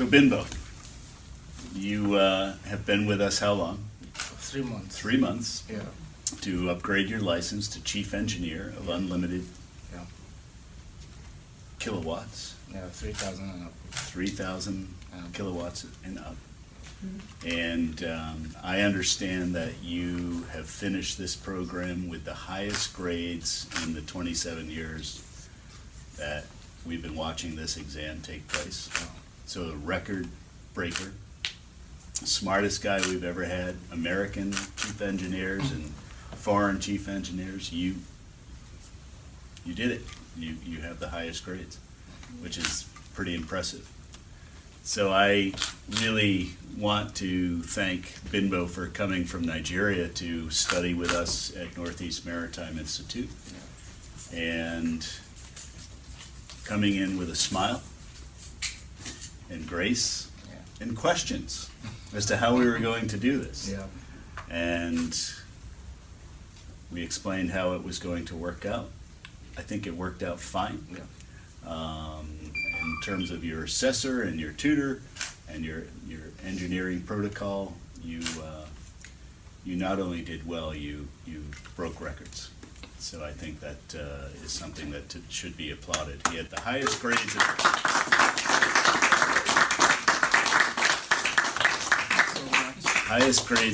So Binbo, you have been with us how long? 3 months. 3 months Yeah. to upgrade your license to Chief Engineer of Unlimited Yeah. Kilowatts, Yeah. 3,000 and up. 3,000 Um, kilowatts and up. And I understand that you have finished this program with the highest grades in the 27 years that we've been watching this exam take place. So a record breaker, smartest guy we've ever had, American chief engineers and foreign chief engineers. You did it. You have the highest grades, which is pretty impressive. So I really want to thank Binbo for coming from Nigeria to study with us at Northeast Maritime Institute and coming in with a smile and grace and questions as to how we were going to do this. Yeah. And we explained how it was going to work out. I think it worked out fine. Yeah. In terms of your assessor and your tutor and your engineering protocol, you not only did well, you broke records. So I think that is something that should be applauded. He had the highest grades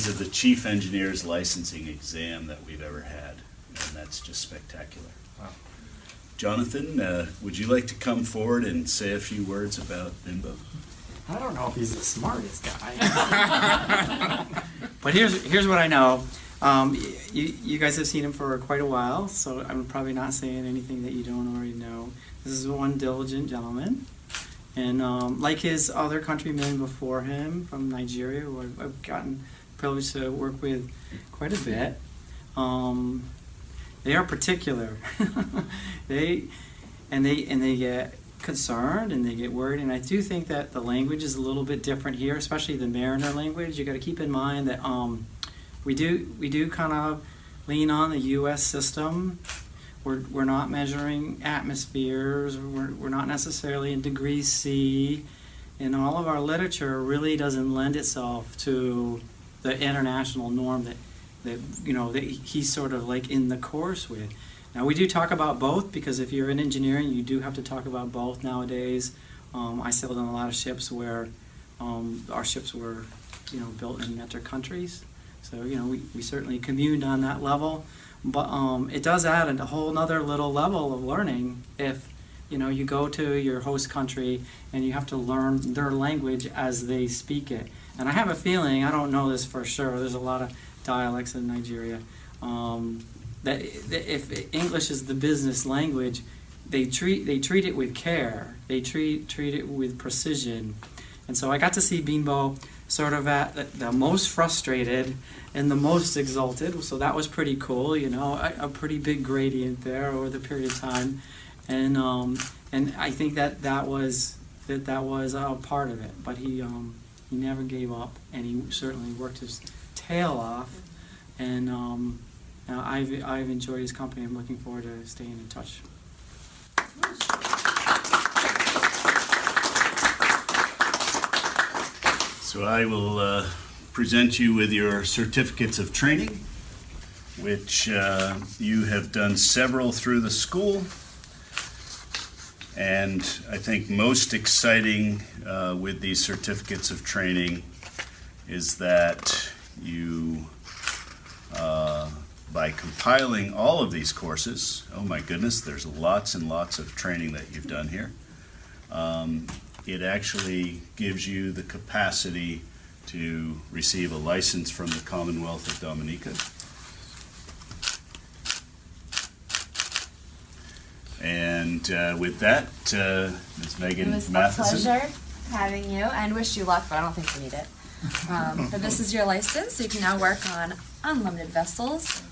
of the chief engineer's licensing exam that we've ever had, and that's just spectacular. Wow. Jonathan, would you like to come forward and say a few words about Binbo? I don't know if he's the smartest guy. But here's what I know. You guys have seen him for quite a while, so I'm probably not saying anything that you don't already know. This is one diligent gentleman. And like his other countrymen before him from Nigeria, who I've gotten the privilege to work with quite a bit, they are particular. they get concerned and they get worried, and I do think that the language is a little bit different here, especially the mariner language. You got to keep in mind that we do kind of lean on the U.S. system. We're not measuring atmospheres. We're not necessarily in degrees C, and all of our literature really doesn't lend itself to the international norm that he's sort of like in the course with. Now we do talk about both, because if you're in engineering, you do have to talk about both nowadays. I sailed on a lot of ships where our ships were, built in metric countries. So, we certainly communed on that level. But it does add a whole nother little level of learning if, you go to your host country and you have to learn their language as they speak it. And I have a feeling, I don't know this for sure, there's a lot of dialects in Nigeria, that if English is the business language, they treat it with care. They treat it with precision. And so I got to see Binbo sort of at the most frustrated and the most exalted. So that was pretty cool, a pretty big gradient there over the period of time. And I think that was a part of it. But he never gave up, and he certainly worked his tail off. And I've enjoyed his company. I'm looking forward to staying in touch. So I will present you with your certificates of training, which you have done several through the school. And I think most exciting with these certificates of training is that you, by compiling all of these courses, oh my goodness, there's lots and lots of training that you've done here. It actually gives you the capacity to receive a license from the Commonwealth of Dominica. And with that, Ms. Megan Matheson. It was a pleasure having you, and wish you luck, but I don't think you need it. But this is your license, so you can now work on unlimited vessels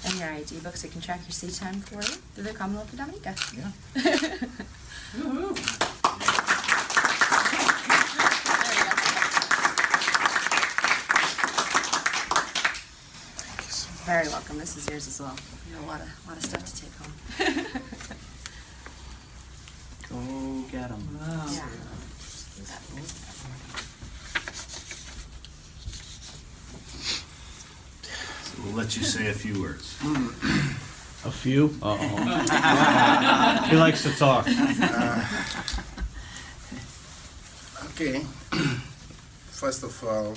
and your ID book, so you can track your sea time for you through the Commonwealth of Dominica. Yeah. Very welcome. This is yours as well. You have a lot of stuff to take home. Go get them. Yeah. We'll let you say a few words. A few? Uh-oh. He likes to talk. Okay. First of all,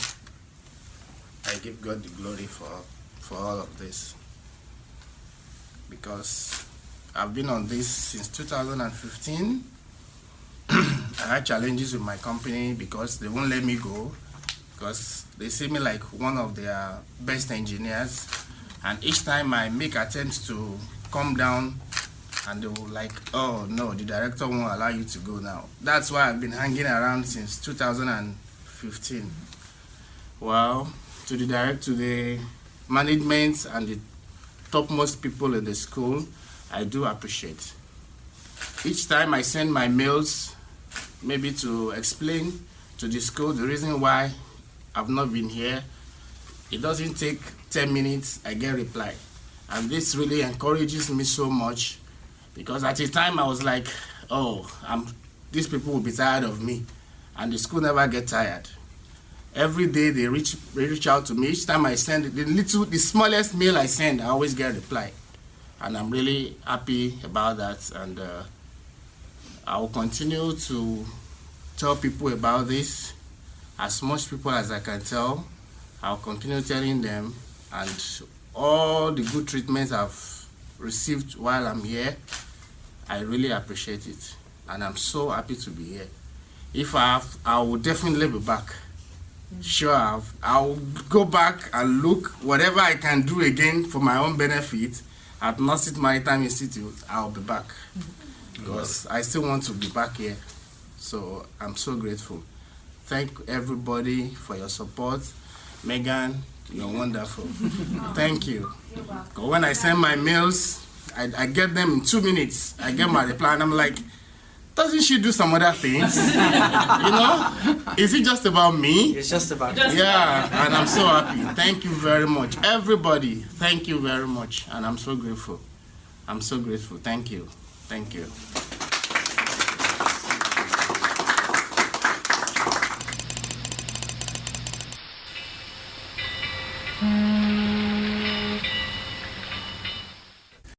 I give God the glory for all of this. Because I've been on this since 2015. I had challenges with my company because they won't let me go. Because they see me like one of their best engineers. And each time I make attempts to come down, and they will like, oh no, the director won't allow you to go now. That's why I've been hanging around since 2015. Well, to the management and the topmost people in the school, I do appreciate. Each time I send my mails, maybe to explain to the school the reason why I've not been here, it doesn't take 10 minutes, I get a reply. And this really encourages me so much, because at the time I was like, oh, these people will be tired of me, and the school never get tired. Every day they reach out to me. Each time I send the smallest mail I send, I always get a reply. And I'm really happy about that, and I will continue to tell people about this. As much people as I can tell, I'll continue telling them, and all the good treatments I've received while I'm here, I really appreciate it, and I'm so happy to be here. If I will definitely be back. Sure, I'll go back and look whatever I can do again for my own benefit at Maritime Institute. I'll be back because I still want to be back here. So I'm so grateful. Thank everybody for your support. Megan, you're wonderful. Thank you. You're welcome. 'Cause when I send my mails, I get them in 2 minutes. I get my reply and I'm like, doesn't she do some other things? You know? Is it just about me? It's just about Yeah, and I'm so happy. Thank you very much. Everybody, thank you very much. And I'm so grateful. I'm so grateful. Thank you. Thank you.